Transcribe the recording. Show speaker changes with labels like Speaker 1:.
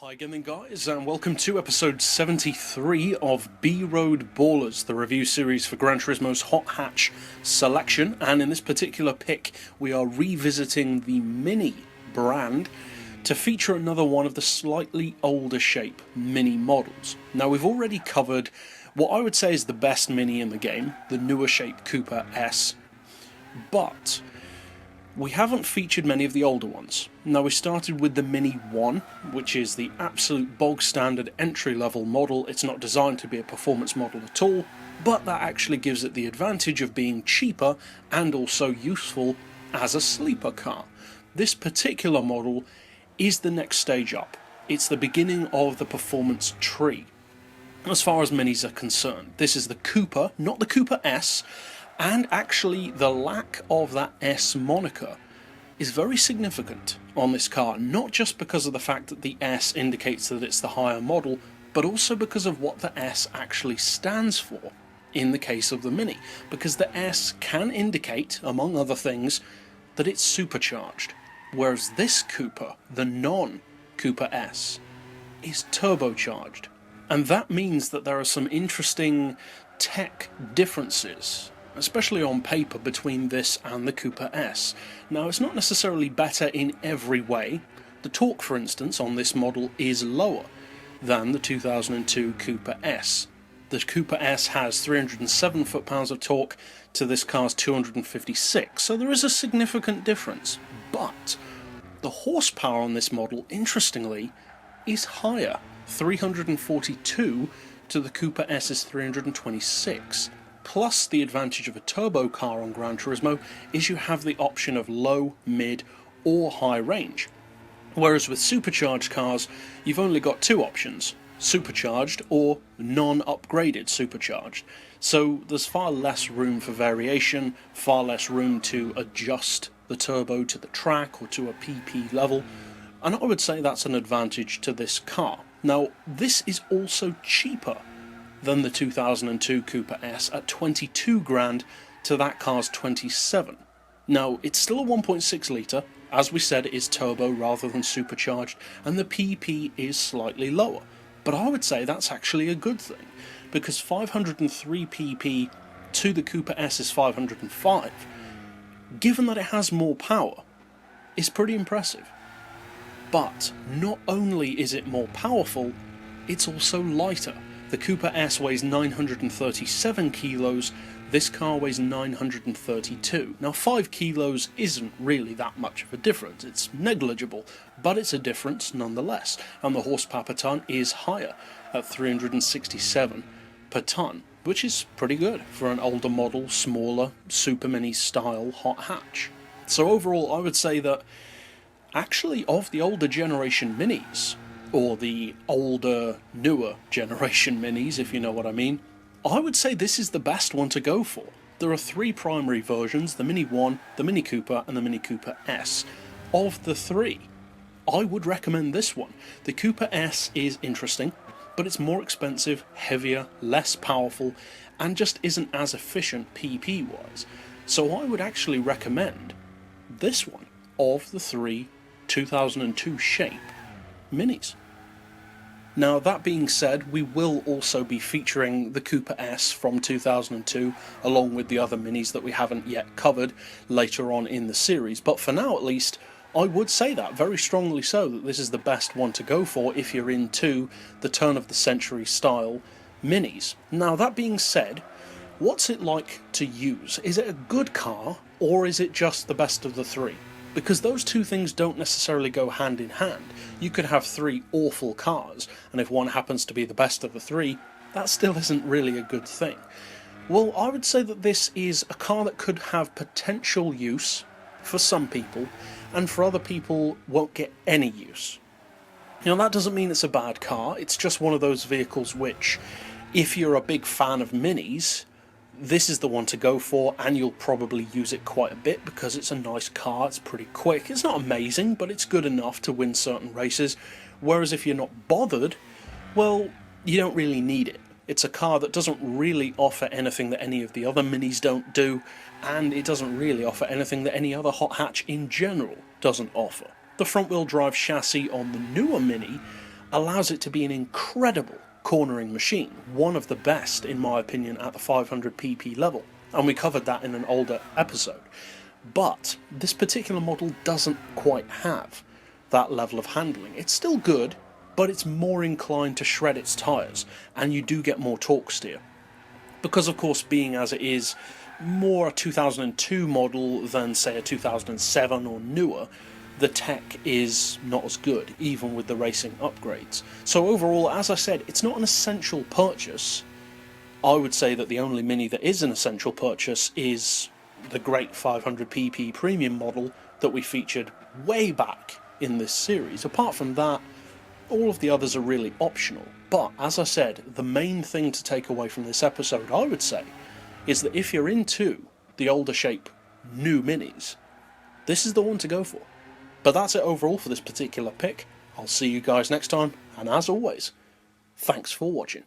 Speaker 1: Hi again then guys, and welcome to episode 73 of B-Road Ballers, the review series for Gran Turismo's Hot Hatch selection, and in this particular pick we are revisiting the Mini brand to feature another one of the slightly older shape Mini models. Now we've already covered what I would say is the best Mini in the game, the newer shape Cooper S, but we haven't featured many of the older ones. Now we started with the Mini 1, which is the absolute bog standard entry level model. It's not designed to be a performance model at all, but that actually gives it the advantage of being cheaper and also useful as a sleeper car. This particular model is the next stage up. It's the beginning of the performance tree as far as Minis are concerned. This is the Cooper, not the Cooper S, and actually the lack of that S moniker is very significant on this car, not just because of the fact that the S indicates that it's the higher model, but also because of what the S actually stands for in the case of the Mini, because the S can indicate, among other things, that it's supercharged, whereas this Cooper, the non-Cooper S, is turbocharged. And that means that there are some interesting tech differences, especially on paper, between this and the Cooper S. Now, it's not necessarily better in every way. The torque, for instance, on this model is lower than the 2002 Cooper S. The Cooper S has 307 foot-pounds of torque to this car's 256, so there is a significant difference. But the horsepower on this model, interestingly, is higher, 342 to the Cooper S's 326. Plus, the advantage of a turbo car on Gran Turismo is you have the option of low, mid, or high range. Whereas with supercharged cars, you've only got two options, supercharged or non-upgraded supercharged. So there's far less room for variation, far less room to adjust the turbo to the track or to a PP level, and I would say that's an advantage to this car. Now, this is also cheaper than the 2002 Cooper S at 22 grand to that car's 27. Now, it's still a 1.6 litre, as we said, it is turbo rather than supercharged, and the PP is slightly lower. But I would say that's actually a good thing, because 503 PP to the Cooper S is 505, given that it has more power, is pretty impressive. But not only is it more powerful, it's also lighter. The Cooper S weighs 937 kilos, this car weighs 932. Now 5 kilos isn't really that much of a difference, it's negligible, but it's a difference nonetheless, and the horsepower per tonne is higher at 367 per tonne, which is pretty good for an older model, smaller, Super Mini style hot hatch. So overall I would say that actually of the older generation Minis, or the older, newer generation Minis, if you know what I mean, I would say this is the best one to go for. There are three primary versions, the Mini 1, the Mini Cooper, and the Mini Cooper S. Of the three, I would recommend this one. The Cooper S is interesting, but it's more expensive, heavier, less powerful, and just isn't as efficient PP-wise. So I would actually recommend this one of the three 2002 shape Minis. Now, that being said, we will also be featuring the Cooper S from 2002 along with the other Minis that we haven't yet covered later on in the series, but for now at least I would say that very strongly so, that this is the best one to go for if you're into the turn of the century style Minis. Now, that being said, what's it like to use? Is it a good car, or is it just the best of the three? Because those two things don't necessarily go hand in hand. You could have three awful cars, and if one happens to be the best of the three, that still isn't really a good thing. Well, I would say that this is a car that could have potential use for some people, and for other people won't get any use. Now, that doesn't mean it's a bad car, it's just one of those vehicles which, if you're a big fan of Minis, this is the one to go for, and you'll probably use it quite a bit because it's a nice car, it's pretty quick, it's not amazing, but it's good enough to win certain races, whereas if you're not bothered, well, you don't really need it. It's a car that doesn't really offer anything that any of the other Minis don't do, and it doesn't really offer anything that any other hot hatch in general doesn't offer. The front-wheel drive chassis on the newer Mini allows it to be an incredible cornering machine, one of the best in my opinion at the 500 pp level, and we covered that in an older episode. But this particular model doesn't quite have that level of handling. It's still good, but it's more inclined to shred its tyres, and you do get more torque steer. Because of course, being as it is more a 2002 model than say a 2007 or newer, the tech is not as good, even with the racing upgrades. So overall, as I said, it's not an essential purchase. I would say that the only Mini that is an essential purchase is the great 500 pp premium model that we featured way back in this series. Apart from that, all of the others are really optional. But as I said, the main thing to take away from this episode, I would say, is that if you're into the older shape new Minis, this is the one to go for. But that's it overall for this particular pick. I'll see you guys next time, and as always, thanks for watching.